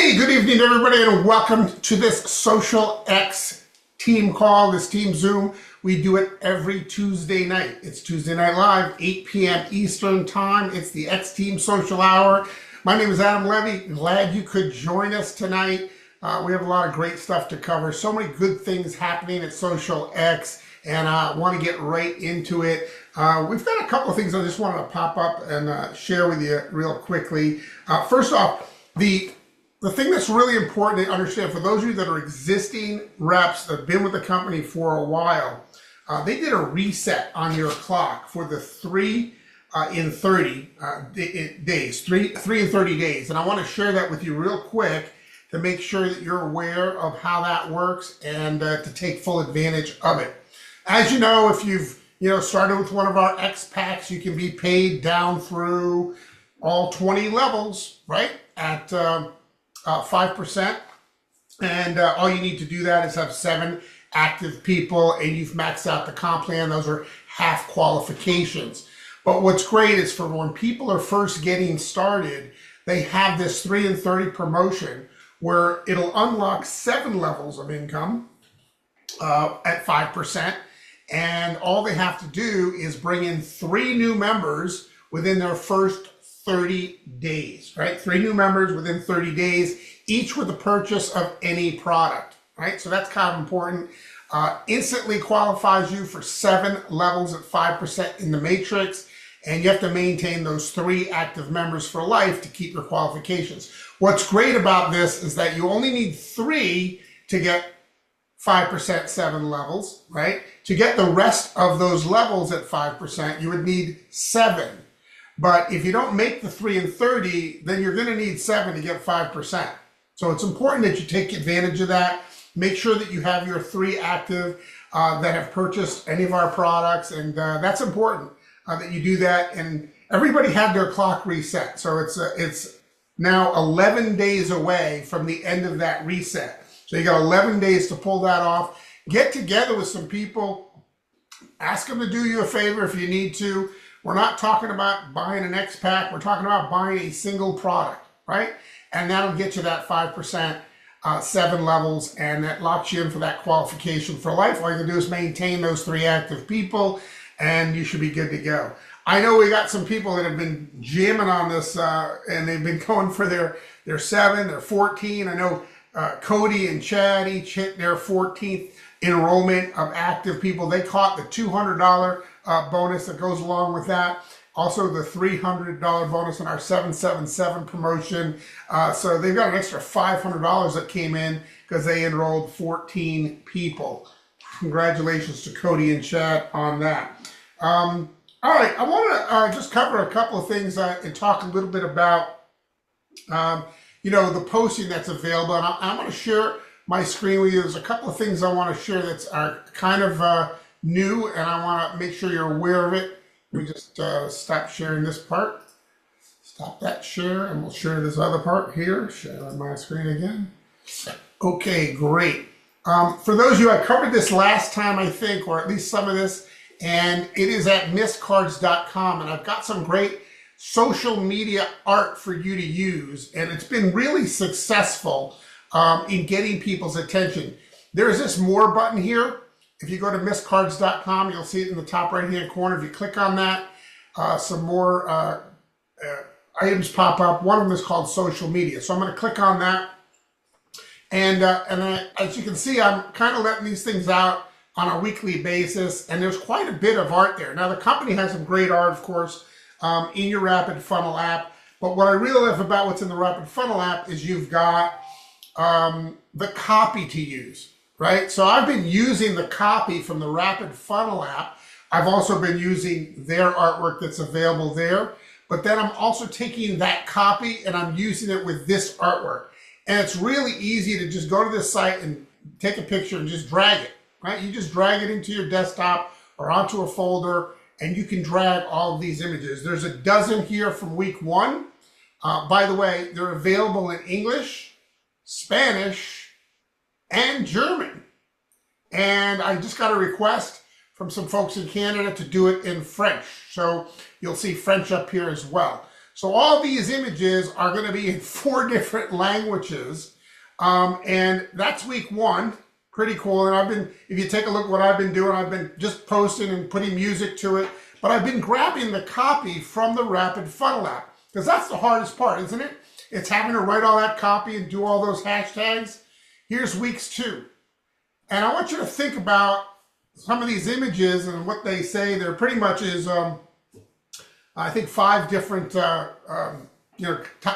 Hey, good evening, everybody, and welcome to this Social X team call, this team Zoom. We do it every Tuesday night. It's Tuesday Night Live, 8 p.m. Eastern Time. It's the X Team Social Hour. My name is Adam Levy. Glad you could join us tonight. We have a lot of great stuff to cover. So many good things happening at Social X, and I want to get right into it. We've got a couple of things I just wanted to pop up and share with you real quickly. First off, the thing that's really important to understand for those of you that are existing reps that have been with the company for a while, they did a reset on your clock for the 3 in 30 days, 3 in 30 days. And I want to share that with you real quick to make sure that you're aware of how that works and to take full advantage of it. As you know, if you've started with one of our X packs, you can be paid down through all 20 levels, right? At 5%, and all you need to do that is have 7 active people, and you've maxed out the comp plan. Those are half qualifications. But what's great is for when people are first getting started, they have this 3 in 30 promotion where it'll unlock 7 levels of income at 5%, and all they have to do is bring in 3 new members within their first 30 days, right? 3 new members within 30 days, each with the purchase of any product, right? So that's kind of important. Instantly qualifies you for 7 levels at 5% in the matrix, and you have to maintain those 3 active members for life to keep your qualifications. What's great about this is that you only need 3 to get 5% 7 levels, right? To get the rest of those levels at 5%, you would need 7. But if you don't make the 3 in 30, then you're going to need 7 to get 5%. So it's important that you take advantage of that. Make sure that you have your 3 active that have purchased any of our products, and that's important that you do that. And everybody had their clock reset, so it's now 11 days away from the end of that reset. So you got 11 days to pull that off. Get together with some people, ask them to do you a favor if you need to. We're not talking about buying an X pack. We're talking about buying a single product, right? And that'll get you that 5%, 7 levels, and that locks you in for that qualification for life. All you can do is maintain those 3 active people, and you should be good to go. I know we got some people that have been jamming on this, and they've been going for their 7, their 14. I know Cody and Chad each hit their 14th enrollment of active people. They caught the $200 bonus that goes along with that. Also the $300 bonus in our 777 promotion. So they've got an extra $500 that came in because they enrolled 14 people. Congratulations to Cody and Chad on that. All right, I want to just cover a couple of things and talk a little bit about the posting that's available. And I want to share my screen with you. There's a couple of things I want to share that's are kind of new, and I want to make sure you're aware of it. Let me just stop sharing this part. Stop that share, and we'll share this other part here. Share on my screen again. Okay, great. For those of you, I covered this last time, I think, or at least some of this, and it is at misscards.com, and I've got some great social media art for you to use, and it's been really successful in getting people's attention. There's this more button here. If you go to misscards.com, you'll see it in the top right-hand corner. If you click on that, some more items pop up. One of them is called social media. So I'm going to click on that. And as you can see, I'm kind of letting these things out on a weekly basis. And there's quite a bit of art there. Now, the company has some great art, of course, in your Rapid Funnel app. But what I really love about what's in the Rapid Funnel app is you've got the copy to use. Right? So I've been using the copy from the Rapid Funnel app. I've also been using their artwork that's available there. But then I'm also taking that copy and I'm using it with this artwork. And it's really easy to just go to this site and take a picture and just drag it. Right? You just drag it into your desktop or onto a folder, and you can drag all of these images. There's a dozen here from week 1. By the way, they're available in English, Spanish, and German. And I just got a request from some folks in Canada to do it in French. So you'll see French up here as well. So all these images are going to be in 4 different languages. And that's week 1. Pretty cool. And if you take a look at what I've been doing, I've been just posting and putting music to it. But I've been grabbing the copy from the Rapid Funnel app, because that's the hardest part, isn't it? It's having to write all that copy and do all those hashtags. Here's weeks 2. And I want you to think about some of these images and what they say. There pretty much is, I think, 5 different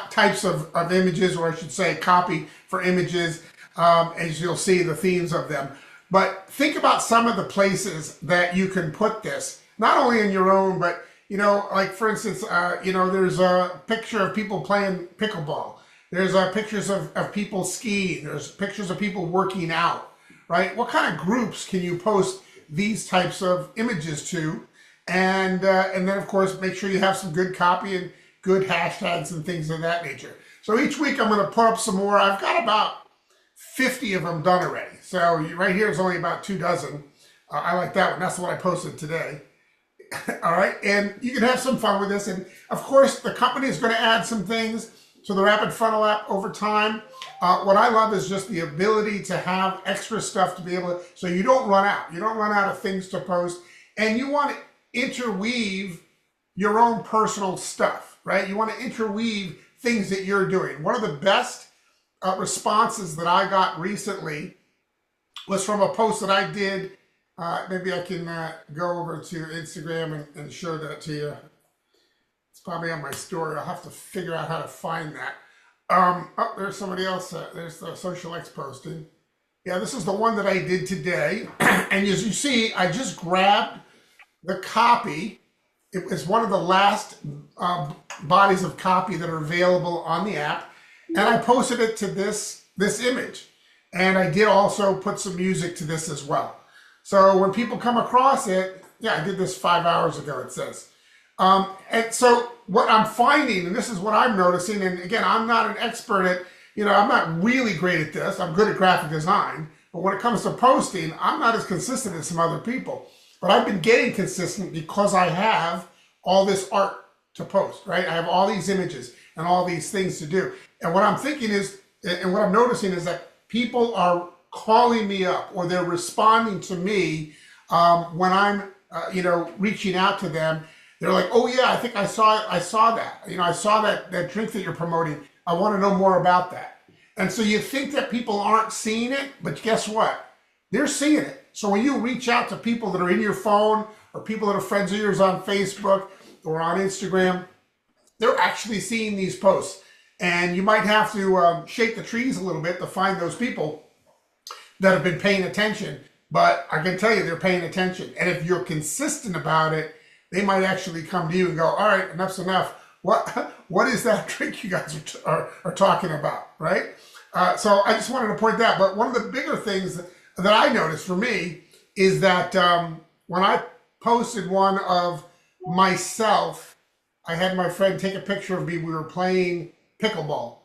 types of images, or I should say copy for images, as you'll see the themes of them. But think about some of the places that you can put this, not only in your own, but, like for instance, there's a picture of people playing pickleball. There's pictures of people skiing. There's pictures of people working out, right? What kind of groups can you post these types of images to? And then, of course, make sure you have some good copy and good hashtags and things of that nature. So each week I'm going to put up some more. I've got about 50 of them done already. So right here is only about 2 dozen. I like that one. That's the one I posted today. All right. And you can have some fun with this. And of course, the company is going to add some things to the Rapid Funnel app over time. What I love is just the ability to have extra stuff to be able to, so you don't run out. You don't run out of things to post. And you want to interweave your own personal stuff, right? You want to interweave things that you're doing. One of the best responses that I got recently was from a post that I did. Maybe I can go over to Instagram and show that to you. It's probably on my story. I'll have to figure out how to find that. Oh, there's somebody else. There's the Social X posting. Yeah, this is the one that I did today. And as you see, I just grabbed the copy. It was one of the last bodies of copy that are available on the app. And I posted it to this image. And I did also put some music to this as well. So when people come across it, yeah, I did this 5 hours ago, it says. And so what I'm finding, and this is what I'm noticing, and again, I'm not an expert at, I'm not really great at this. I'm good at graphic design. But when it comes to posting, I'm not as consistent as some other people. But I've been getting consistent because I have all this art to post, right? I have all these images and all these things to do. And what I'm thinking is, and what I'm noticing is that people are calling me up, or they're responding to me when I'm, reaching out to them. They're like, oh yeah, I think I saw that. I saw that drink that you're promoting. I want to know more about that. And so you think that people aren't seeing it, but guess what? They're seeing it. So when you reach out to people that are in your phone, or people that are friends of yours on Facebook or on Instagram, they're actually seeing these posts. And you might have to shake the trees a little bit to find those people that have been paying attention. But I can tell you they're paying attention. And if you're consistent about it, they might actually come to you and go, all right, enough's enough. What is that drink you guys are talking about, right? So I just wanted to point that. But one of the bigger things that I noticed for me is that when I posted one of myself, I had my friend take a picture of me. We were playing pickleball.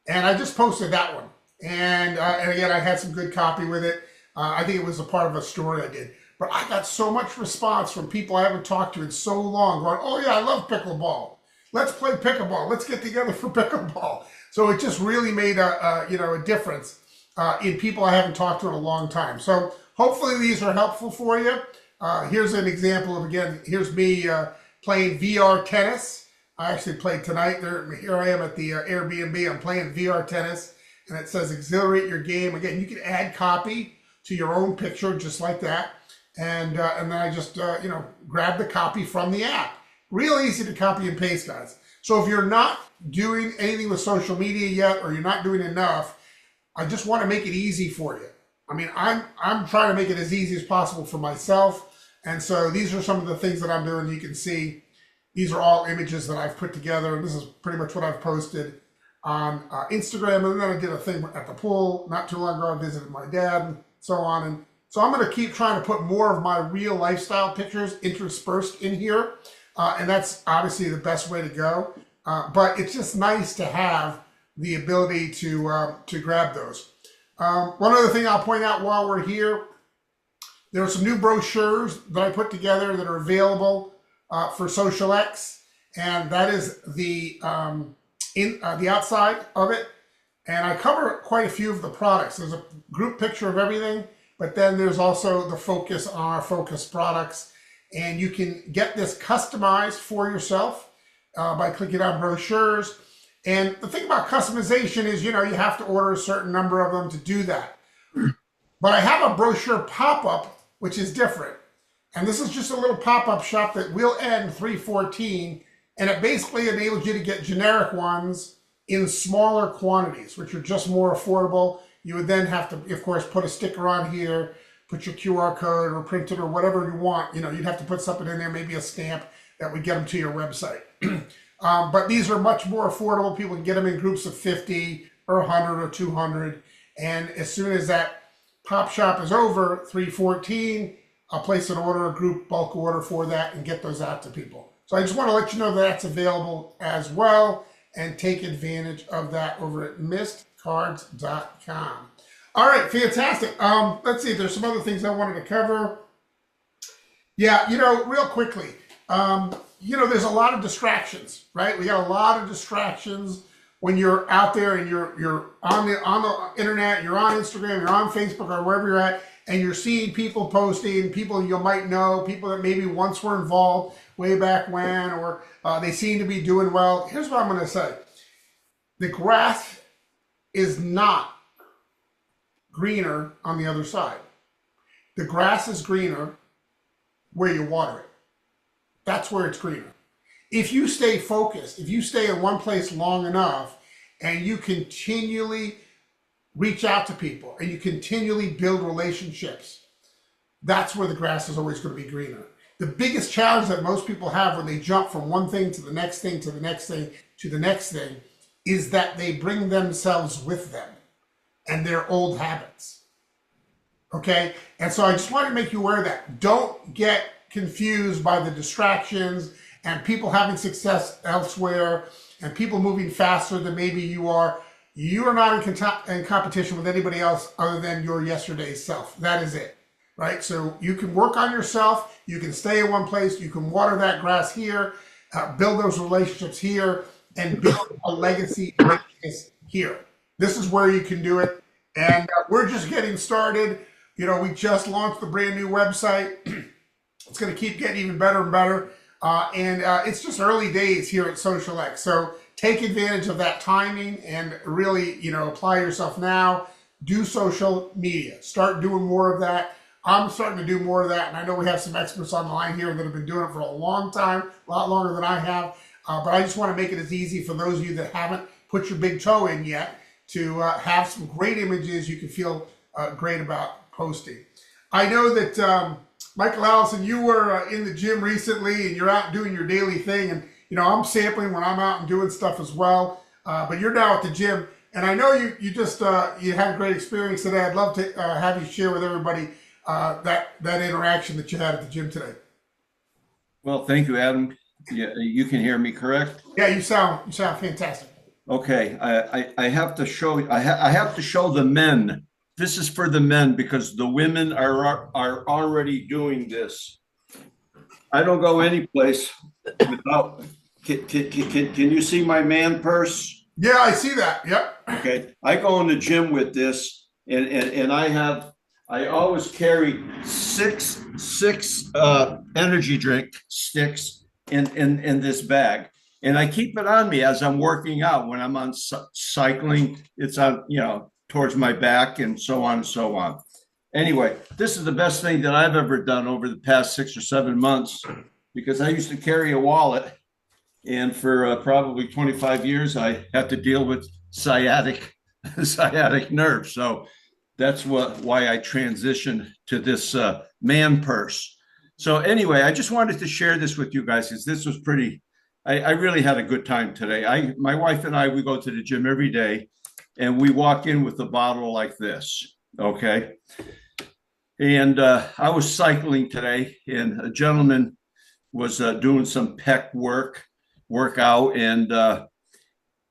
And I just posted that one. And again, I had some good copy with it. I think it was a part of a story I did. But I got so much response from people I haven't talked to in so long going, oh yeah, I love pickleball. Let's play pickleball. Let's get together for pickleball. So it just really made a difference in people I haven't talked to in a long time. So hopefully these are helpful for you. Here's an example of, again, here's me playing VR tennis. I actually played tonight. Here I am at the Airbnb. I'm playing VR tennis, and it says exhilarate your game. Again, you can add copy to your own picture just like that. And then I just, grab the copy from the app. Real easy to copy and paste, guys. So if you're not doing anything with social media yet, or you're not doing enough, I just want to make it easy for you. I mean, I'm trying to make it as easy as possible for myself. And so these are some of the things that I'm doing. You can see these are all images that I've put together. And this is pretty much what I've posted on Instagram. And then I did a thing at the pool not too long ago. I visited my dad and so on. And so I'm going to keep trying to put more of my real lifestyle pictures interspersed in here. And that's obviously the best way to go. But it's just nice to have the ability to grab those. One other thing I'll point out while we're here, there are some new brochures that I put together that are available for Social X. and that is the outside of it. And I cover quite a few of the products. There's a group picture of everything, but then there's also the focus on our focus products. And you can get this customized for yourself by clicking on brochures. And the thing about customization is, you have to order a certain number of them to do that. But I have a brochure pop-up, which is different. And this is just a little pop-up shop that will end 314. And it basically enables you to get generic ones in smaller quantities, which are just more affordable. You would then have to, of course, put a sticker on here, put your QR code or print it or whatever you want. You'd have to put something in there, maybe a stamp that would get them to your website. But these are much more affordable. People can get them in groups of 50 or 100 or 200. And as soon as that pop shop is over, 314, I'll place an order, a group bulk order for that and get those out to people. So I just want to let you know that that's available as well, and take advantage of that over at mistcards.com. All right, fantastic. Let's see, there's some other things I wanted to cover. Yeah, real quickly, there's a lot of distractions, right? We got a lot of distractions when you're out there and you're on the internet, you're on Instagram, you're on Facebook or wherever you're at, and you're seeing people posting, people you might know, people that maybe once were involved way back when, or they seem to be doing well. Here's what I'm going to say. The grass is not greener on the other side. The grass is greener where you water it. That's where it's greener. If you stay focused, if you stay in one place long enough and you continually reach out to people and you continually build relationships, that's where the grass is always going to be greener. The biggest challenge that most people have when they jump from one thing to the next thing, to the next thing, to the next thing, is that they bring themselves with them and their old habits. Okay? And so I just want to make you aware of that. Don't get confused by the distractions and people having success elsewhere and people moving faster than maybe you are. You are not in competition with anybody else other than your yesterday's self. That is it. Right? So you can work on yourself, you can stay in one place, you can water that grass here, build those relationships here, and build a legacy here. This is where you can do it. And we're just getting started. We just launched the brand new website. It's going to keep getting even better and better. And it's just early days here at Social X. So take advantage of that timing and really, apply yourself now. Do social media. Start doing more of that. I'm starting to do more of that, and I know we have some experts on the line here that have been doing it for a long time, a lot longer than I have. But I just want to make it as easy for those of you that haven't put your big toe in yet to have some great images you can feel great about posting. I know that Michael Allison, you were in the gym recently, and you're out doing your daily thing, and I'm sampling when I'm out and doing stuff as well. But you're now at the gym, and I know you just you had a great experience today. I'd love to have you share with everybody that interaction that you had at the gym today. Well, thank you, Adam. Yeah, you can hear me, correct? Yeah, you sound fantastic. Okay, I have to show I have to show the men. This is for the men because the women are already doing this. I don't go anyplace without. Can you see my man purse? Yeah, I see that. Yep. Okay, I go in the gym with this, and I always carry six energy drink sticks in this bag, and I keep it on me as I'm working out. When I'm on cycling, it's on towards my back and so on and so on. Anyway, this is the best thing that I've ever done over the past 6 or 7 months because I used to carry a wallet, and for probably 25 years I had to deal with sciatic nerve. So that's why I transitioned to this man purse. So anyway, I just wanted to share this with you guys because this was pretty. I really had a good time today. My wife and I, we go to the gym every day, and we walk in with a bottle like this. Okay. And I was cycling today, and a gentleman was doing some pec workout, and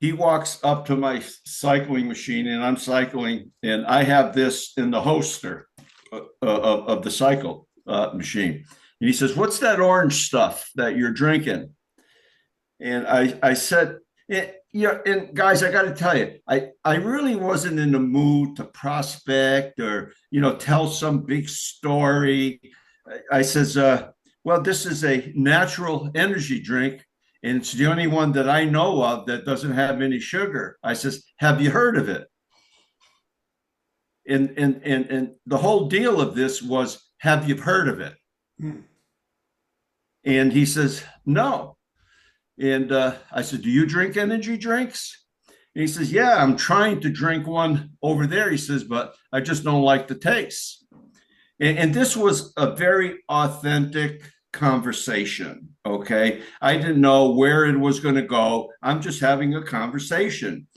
he walks up to my cycling machine, and I'm cycling, and I have this in the holster of the cycle machine. And he says, "What's that orange stuff that you're drinking?" And I said, yeah, and guys, I got to tell you, I really wasn't in the mood to prospect or, tell some big story. I says, well, this is a natural energy drink, and it's the only one that I know of that doesn't have any sugar. I says, have you heard of it? And the whole deal of this was, have you heard of it? Hmm. And he says, no. And I said, do you drink energy drinks? And he says, yeah, I'm trying to drink one over there. He says, but I just don't like the taste. And this was a very authentic conversation. Okay. I didn't know where it was going to go. I'm just having a conversation.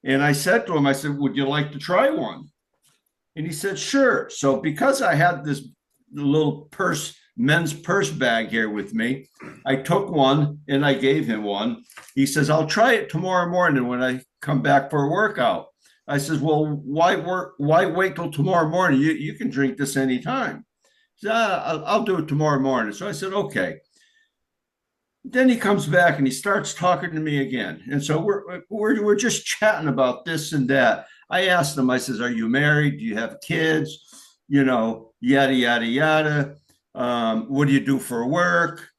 And I said to him, I said, would you like to try one? And he said, sure. So because I had this little men's purse bag here with me, I took one and I gave him one. He says, I'll try it tomorrow morning when I come back for a workout. I says, well, why wait till tomorrow morning? You can drink this anytime. He said, I'll do it tomorrow morning. So I said, okay. Then he comes back and he starts talking to me again. And so we're just chatting about this and that. I asked him, I says, are you married? Do you have kids? Yada, yada, yada. What do you do for work?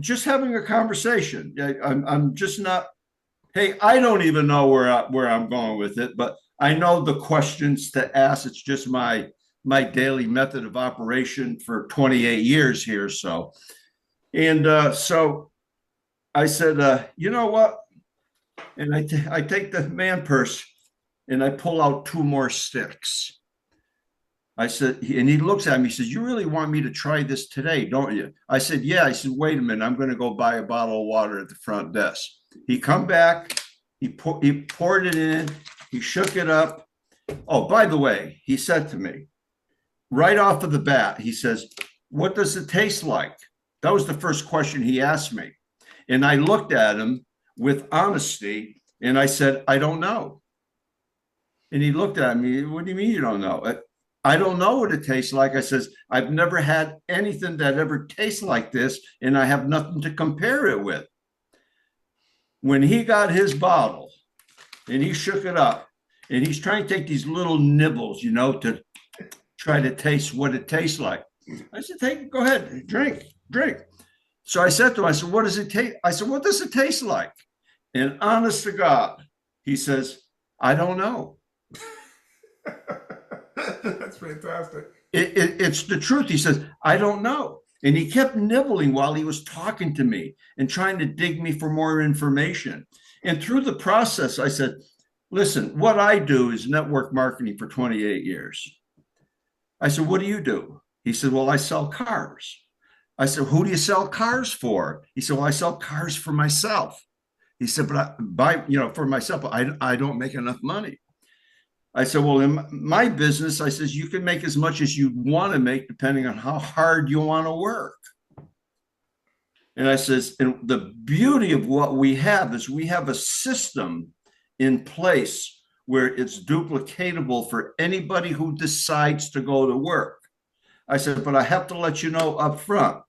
Just having a conversation. I'm just not, hey, I don't even know where I'm going with it, but I know the questions to ask. It's just my daily method of operation for 28 years here. So I said, you know what? And I take the man purse and I pull out two more sticks. I said, and he looks at me, he says, you really want me to try this today, don't you? I said, yeah. I said, wait a minute, I'm going to go buy a bottle of water at the front desk. He come back, he poured it in, he shook it up. Oh, by the way, he said to me, right off of the bat, he says, what does it taste like? That was the first question he asked me. And I looked at him with honesty and I said, I don't know. And he looked at me, what do you mean you don't know? I don't know what it tastes like. I says, I've never had anything that ever tastes like this, and I have nothing to compare it with. When he got his bottle and he shook it up and he's trying to take these little nibbles, to try to taste what it tastes like. I said, take it, go ahead, drink. So I said to him, I said, what does it taste? I said, what does it taste like? And honest to God, he says, I don't know. That's fantastic. It's the truth. He says, I don't know. And he kept nibbling while he was talking to me and trying to dig me for more information. And through the process, I said, listen, what I do is network marketing for 28 years. I said, what do you do? He said, well, I sell cars. I said, who do you sell cars for? He said, well, I sell cars for myself. He said, but for myself, I don't make enough money. I said, well, in my business, I says, you can make as much as you want to make, depending on how hard you want to work. And I says, and the beauty of what we have is we have a system in place where it's duplicatable for anybody who decides to go to work. I said, but I have to let you know up front,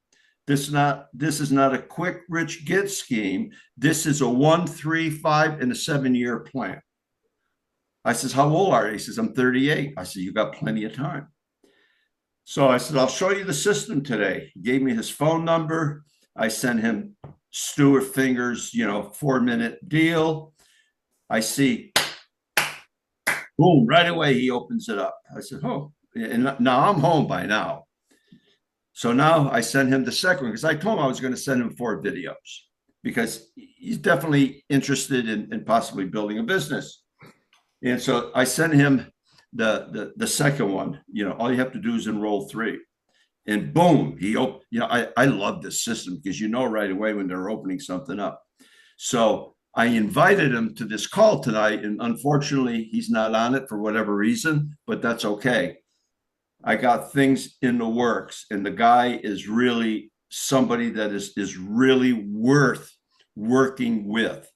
this is not a quick rich get scheme. This is a 1, 3, 5, and a 7-year plan. I says, how old are you? He says, I'm 38. I said, you got plenty of time. So I said, I'll show you the system today. He gave me his phone number. I sent him Stuart Fingers, 4-minute deal. I see, boom, right away he opens it up. I said, oh, and now I'm home by now. So now I sent him the second one because I told him I was going to send him 4 videos because he's definitely interested in possibly building a business. And so I sent him the second one. All you have to do is enroll 3, and boom, I love this system because right away when they're opening something up. So I invited him to this call tonight, and unfortunately, he's not on it for whatever reason, but that's okay. I got things in the works, and the guy is really somebody that is really worth working with.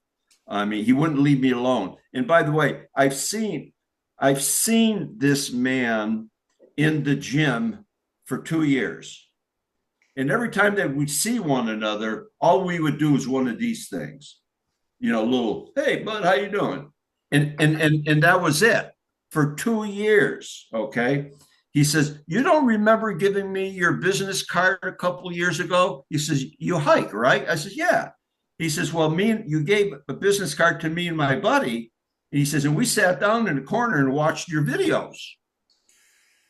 I mean, he wouldn't leave me alone. And by the way, I've seen this man in the gym for 2 years. And every time that we see one another, all we would do is one of these things, little, hey, bud, how you doing? And that was it for 2 years. Okay. He says, you don't remember giving me your business card a couple of years ago? He says, you hike, right? I said, yeah. He says, well, you gave a business card to me and my buddy. And he says, and we sat down in the corner and watched your videos.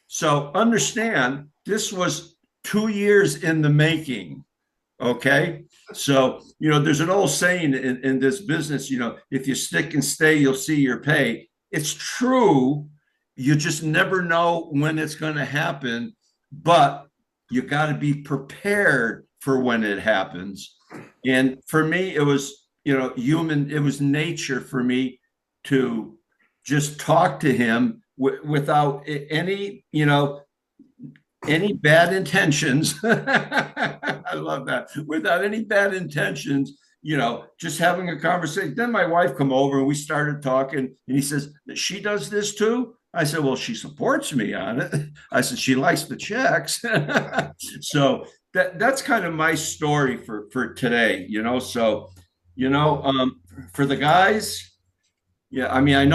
So understand, this was 2 years in the making. Okay. So, there's an old saying in this business, if you stick and stay, you'll see your pay. It's true. You just never know when it's going to happen, but you got to be prepared for when it happens. And for me, it was, it was nature for me to just talk to him without any bad intentions. I love that. Without any bad intentions, just having a conversation. Then my wife come over and we started talking, and he says, she does this too? I said, well, she supports me on it. I said, she likes the checks. So that's kind of my story for today, So, for the guys, yeah, I mean, I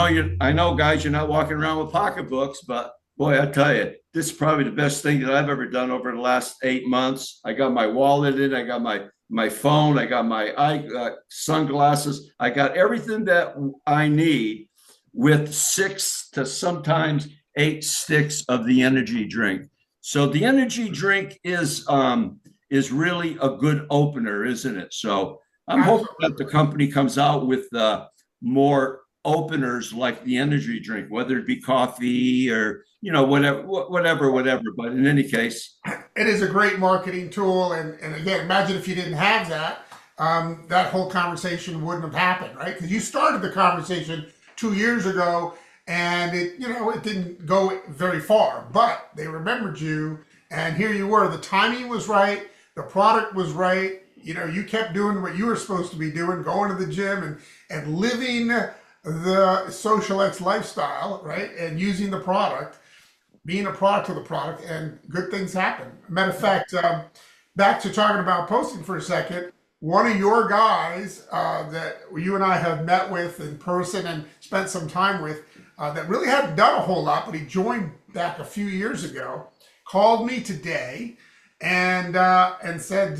know, guys, you're not walking around with pocketbooks, but boy, I tell you, this is probably the best thing that I've ever done over the last 8 months. I got my wallet in, I got my phone, I got my sunglasses, I got everything that I need with 6 to sometimes 8 sticks of the energy drink. So the energy drink is really a good opener, isn't it? So I'm hoping that the company comes out with more openers like the energy drink, whether it be coffee or whatever. But in any case, it is a great marketing tool. And again, imagine if you didn't have that, that whole conversation wouldn't have happened, right? Because you started the conversation 2 years ago, and it didn't go very far, but they remembered you, and here you were. The timing was right, the product was right. You kept doing what you were supposed to be doing, going to the gym and living the Social X lifestyle, right? And using the product, being a product of the product, and good things happen. Matter of fact, back to talking about posting for a second, one of your guys that you and I have met with in person and spent some time with, that really hadn't done a whole lot, but he joined back a few years ago, called me today and said,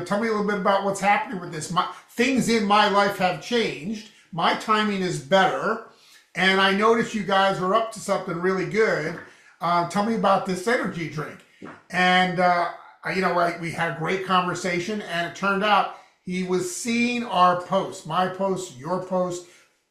tell me a little bit about what's happening with this. Things in my life have changed. My timing is better, and I noticed you guys are up to something really good. Tell me about this energy drink. And we had a great conversation, and it turned out he was seeing our posts, my posts, your posts,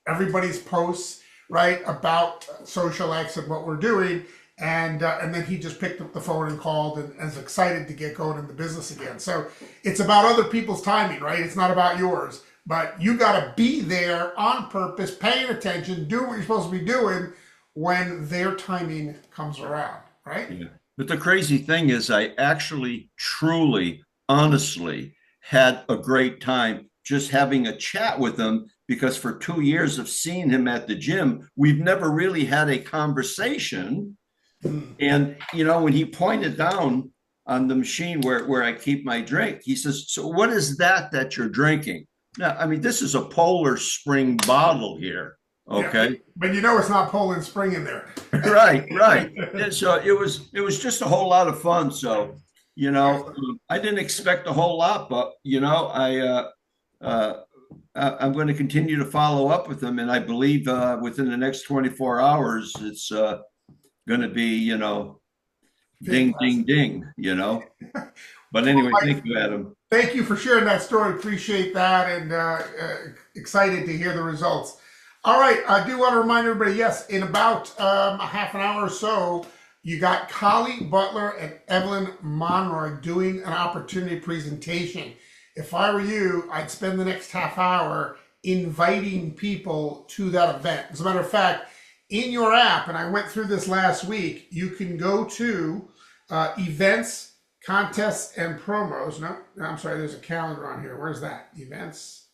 everybody's posts, right, about Social X and what we're doing. And then he just picked up the phone and called and is excited to get going in the business again. So it's about other people's timing, right? It's not about yours. But you got to be there on purpose, paying attention, do what you're supposed to be doing when their timing comes around, right? Yeah. But the crazy thing is, I actually, truly, honestly had a great time just having a chat with him, because for 2 years of seeing him at the gym, we've never really had a conversation. And, when he pointed down on the machine where I keep my drink, he says, so what is that you're drinking? Now, I mean, this is a Polar Spring bottle here. Okay. Yeah, but it's not Poland Spring in there. Right. And so it was just a whole lot of fun. So, I didn't expect a whole lot, but, I'm going to continue to follow up with them. And I believe within the next 24 hours, it's going to be, ding, ding, ding, But anyway, thank you, Adam. Thank you for sharing that story. Appreciate that, and excited to hear the results. All right, I do want to remind everybody, yes, in about a half an hour or so, you got Collie Butler and Evelyn Monroy doing an opportunity presentation. If I were you, I'd spend the next half hour inviting people to that event. As a matter of fact, in your app, and I went through this last week, you can go to events, contests, and promos. No, I'm sorry, there's a calendar on here. Where's that? Events.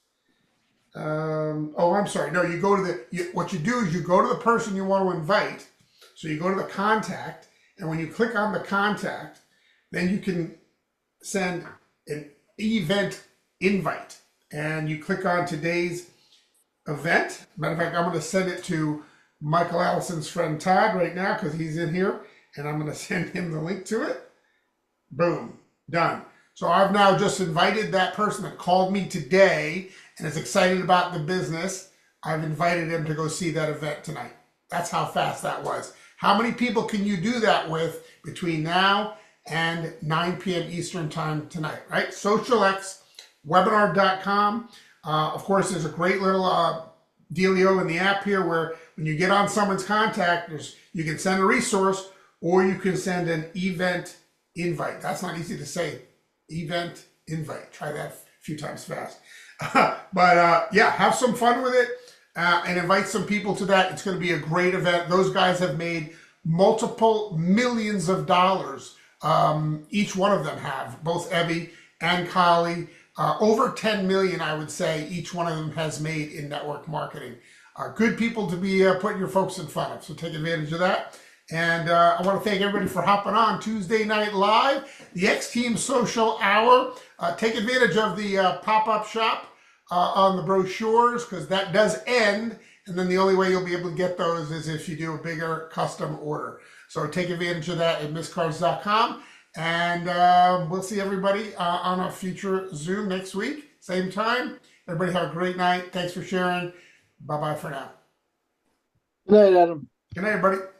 I'm sorry. No, you go to what you do is you go to the person you want to invite. So you go to the contact, and when you click on the contact, then you can send an event invite, and you click on today's event. Matter of fact, I'm going to send it to Michael Allison's friend Todd right now because he's in here, and I'm going to send him the link to it. Boom, done. So I've now just invited that person that called me today and is excited about the business. I've invited him to go see that event tonight. That's how fast that was. How many people can you do that with between now and 9 p.m. Eastern time tonight, right? SocialXwebinar.com. Of course, there's a great little dealio in the app here where when you get on someone's contact, you can send a resource or you can send an event invite. That's not easy to say. Event invite. Try that a few times fast. But yeah, have some fun with it and invite some people to that. It's going to be a great event. Those guys have made multiple millions of dollars. Each one of them have, both Evie and Kali. Over 10 million, I would say, each one of them has made in network marketing. Good people to be putting your folks in front of, so take advantage of that. And I want to thank everybody for hopping on Tuesday Night Live, the X-Team Social Hour. Take advantage of the pop-up shop on the brochures because that does end. And then the only way you'll be able to get those is if you do a bigger custom order. So take advantage of that at misscards.com. And we'll see everybody on a future Zoom next week, same time. Everybody have a great night. Thanks for sharing. Bye-bye for now. Good night, Adam. Good night, everybody.